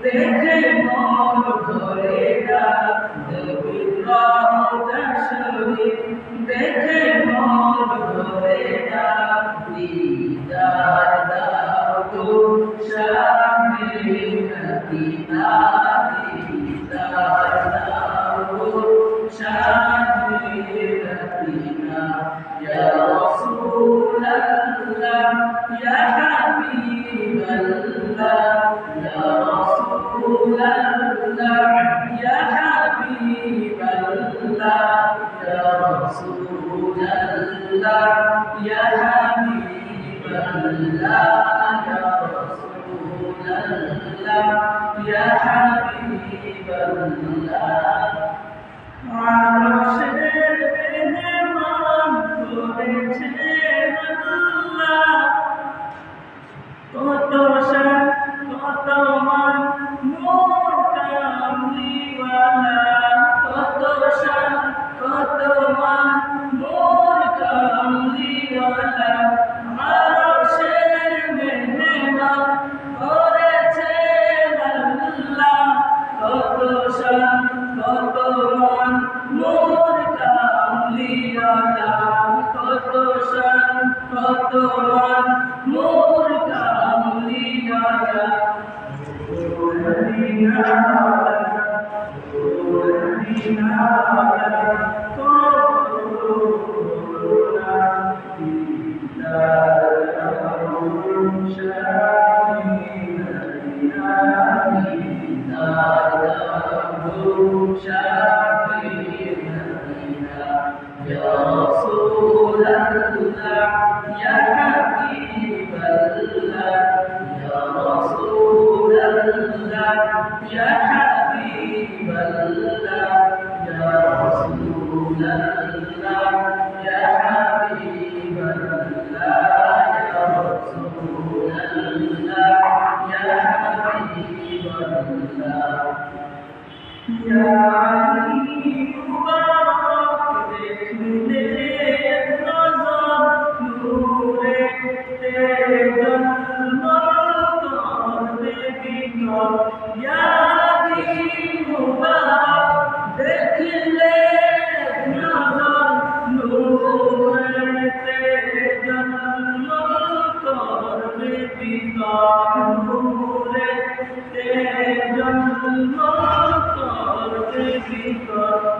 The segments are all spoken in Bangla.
দেখে মন ভরে না নবীর রওজা শরীফ দেখে মন ভরে না দিদার দাও গো শাহে মদিনা দিদার দাও গো শাহে মদিনা ইয়া রাসূলুল্লাহ ইয়া হাবিবাল্লাহ ইয়া يا حبيب الله يا رسول الله يا حبيب الله يا رسول الله يا حبيب الله عرشের মেহমান করেছেন আল্লাহ কত শান কত মান মোর কামলিওয়ালা কত শান কত মান মোর কামলিওয়ালা আরশের মেহমান করেছেন আল্লাহ কত শান কত মান মোর কামলিওয়ালা কত শান কত মান মোর কামলিওয়ালা يا رسول الله يا حبيب الله يا رسول الله يا حبيب الله يا رسول الله يا حبيب الله يا رسول الله يا حبيب الله يا علي مبارك देखने नजर नूरे तेरे जन्नत बिगड़ या दी मुबारक देखने नजर नूरे तेरे जन्नत बिगड़ नूरे तेरे जन्नत बिगड़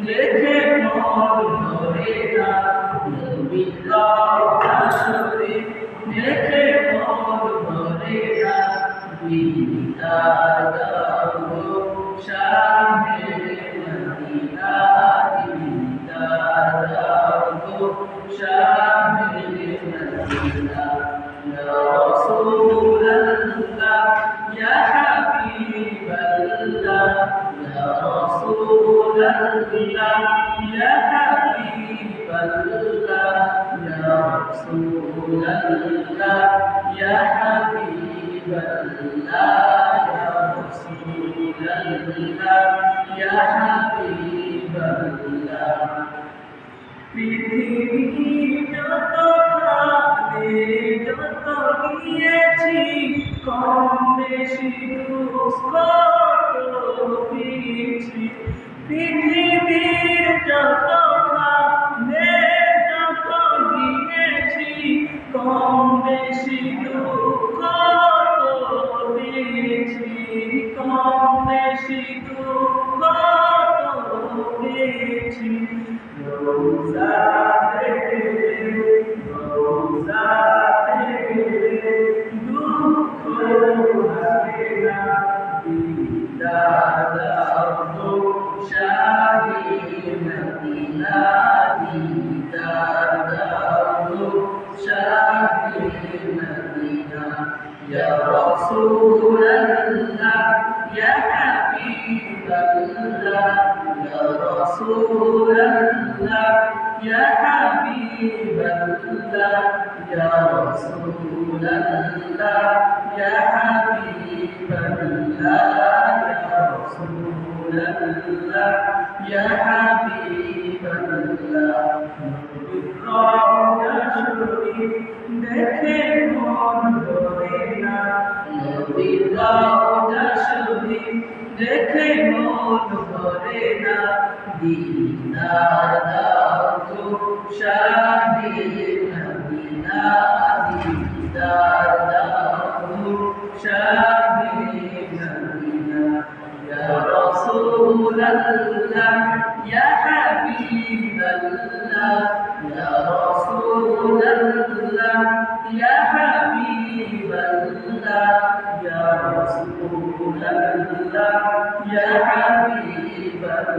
দেখে মন ভরে না দেখে মন ভরে না দিদার দাও গো শাহে মদিনা দিদার দাও গো শাহে মদিনা ইয়া রাসূলুল্লাহ ইয়া হাবিবাল্লাহ ইয়া রাসূলুল্লাহ ইয়া হাবিবাল্লাহ يا رسول الله يا حبيب الله يا رسول الله يا حبيب الله পৃথিবীর যত খাবে যত গিয়েছি কম বেশি দুঃখ পেয়েছি পৃথিবীর যত খাবে যত গিয়েছি কম বেশি দুঃখ পেয়েছি কম বেশি দুঃখ তো পেয়েছি রোজা থেকে রোজা থেকে দুঃখ থাকে না দিদার দাও তো শাহি মদিনা দিদার দাও তো শাহি মদিনা ইয়া রাসূলুল্লাহ ইয়া হাবিবাল্লাহ ইয়া রাসূলুল্লাহ ইয়া হাবিবাল্লাহ ইয়া রাসূলুল্লাহ ইয়া হাবিবাল্লাহ ইয়া রাসূলুল্লাহ ইয়া হাবিবাল্লাহ রওজা শরীফ দেখে মন ভরে না নবীর রওজা শরীফ দেখে মন ভরে না দিদার দাও তো শাহি মদিনা দিদার দাও তো শাহি মদিনা ইয়া রাসূলুল্লাহ ইয়া হাবিবাল্লাহ ইয়া রাসূলুল্লাহ ইয়া হাবিবাল্লাহ ইয়া রাসূলুল্লাহ ইয়া হাবিবাল্লাহ